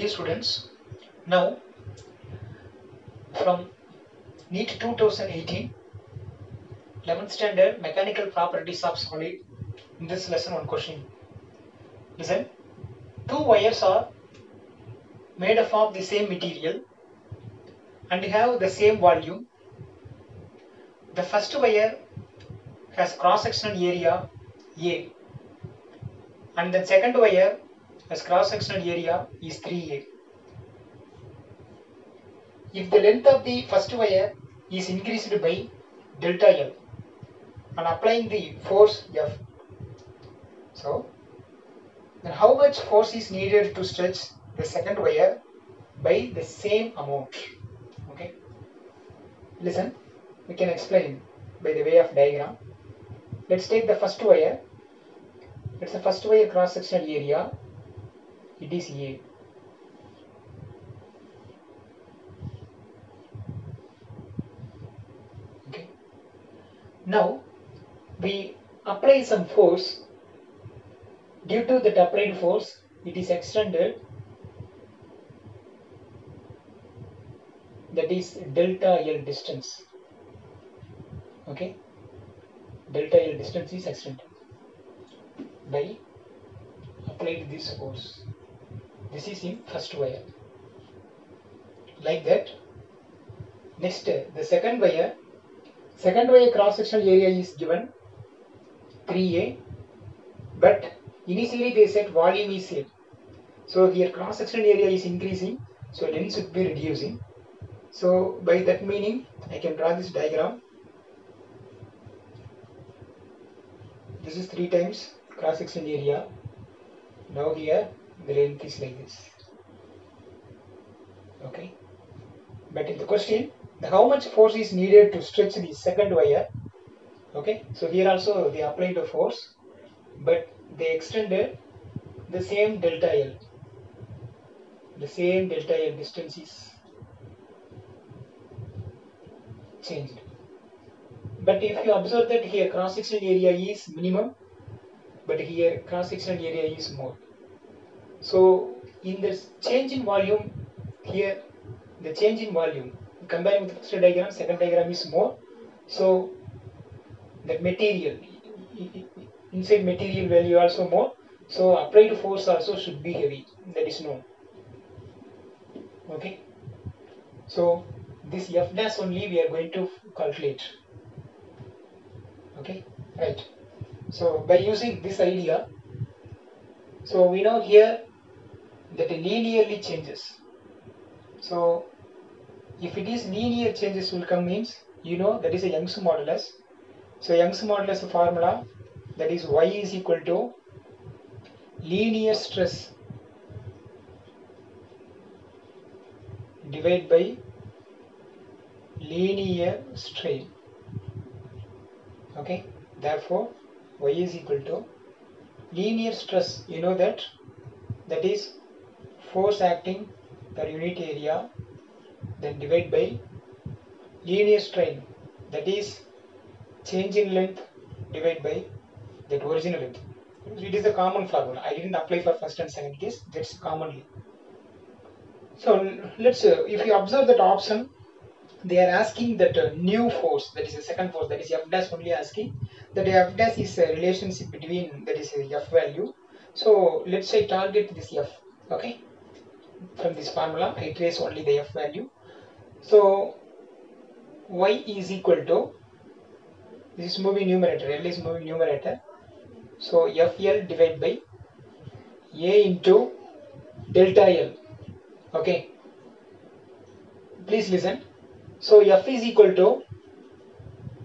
Dear students, now from NEET 2018, 11th standard mechanical properties of solid. In this lesson, one question. Listen, two wires are made up of the same material and have the same volume. The first wire has cross-sectional area A and the second wire has cross-sectional area is 3A. If the length of the first wire is increased by delta L on applying the force F, so then how much force is needed to stretch the second wire by the same amount? Okay, listen, we can explain by the way of diagram. Let's take the first wire. It's the first wire cross-sectional area. It is A. Okay. Now we apply some force. Due to that applied force, it is extended. That is delta L distance. Okay. Delta L distance is extended by applied this force. This is in first wire. Like that. Next, the second wire cross-sectional area is given 3A, but initially they said volume is same. So here cross-sectional area is increasing, so length should be reducing. So by that meaning, I can draw this diagram. This is 3 times cross-sectional area. Now here the length is like this. Okay. But in the question, how much force is needed to stretch the second wire? Okay. So here also they applied the force, but they extended the same delta L. The same delta L distance is changed. But if you observe that here cross-sectional area is minimum, but here cross-sectional area is more. So in this change in volume, here the change in volume, comparing with the first diagram, second diagram is more. So that material, inside material value also more. So applied force also should be heavy. That is known. Okay. So this F dash only we are going to calculate. Okay, right. So by using this idea, so we know here that it linearly changes. So if it is linear changes will come means, you know, that is a Young's modulus. So Young's modulus formula, that is Y is equal to linear stress divided by linear strain. Okay, therefore Y is equal to linear stress, you know that is force acting per unit area, then divide by linear strain, that is change in length divided by that original length. It is a common formula. I didn't apply for first and second case, that's commonly. So let's if you observe that option, they are asking that new force, that is the second force, that is F dash only asking. That F dash is a relationship between, that is a F value. So let's say target this F. Okay, from this formula I trace only the F value. So Y is equal to, this is moving numerator, L is moving numerator. So FL divided by A into delta L. Okay, please listen. So F is equal to,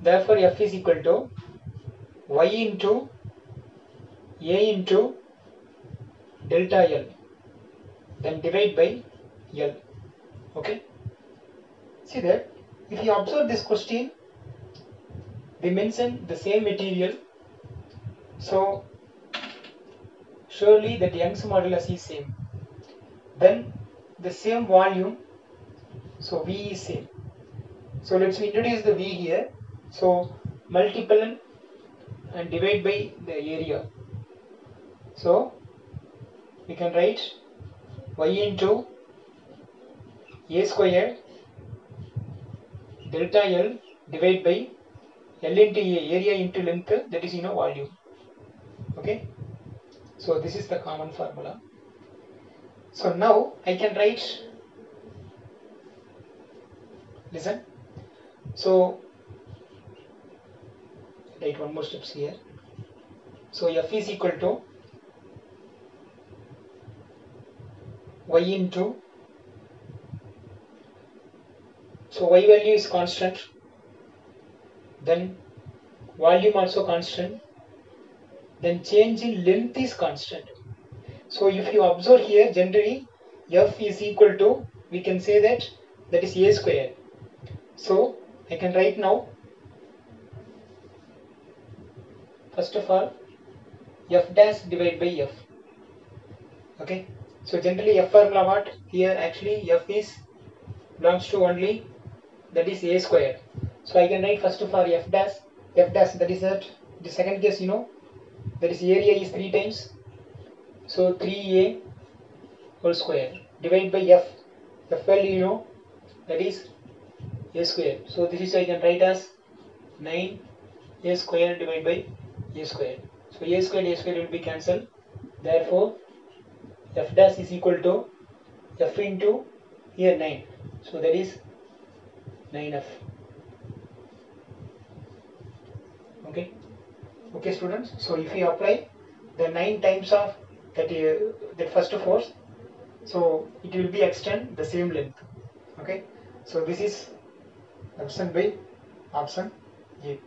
therefore F is equal to Y into A into delta L, then divide by L. Okay, see that if you observe this question, they mention the same material, so surely that Young's modulus is same. Then the same volume, so V is same. So let's introduce the V here. So multiple and divide by the area. So we can write y into a square delta L divided by L into A, area into length, that is volume. Okay, so this is the common formula. So now I can write, listen, so write one more steps here. So F is equal to y into, so y value is constant, then volume also constant, then change in length is constant. So if you observe here, generally F is equal to, we can say that is A square. So I can write now, first of all, F dash divided by F. Okay, so generally F formula what? Here actually F is belongs to only, that is A square. So I can write first of all F dash, that is that, the second case that is area is 3 times, so 3A whole square divided by F value that is A square. So this is I can write as 9 A square divided by A square. So A square will be cancelled. Therefore F dash is equal to F into here 9. So that is 9F. Okay. Okay students. So if you apply the 9 times of that first force, so it will be extend the same length. Okay. So this is option B, option A.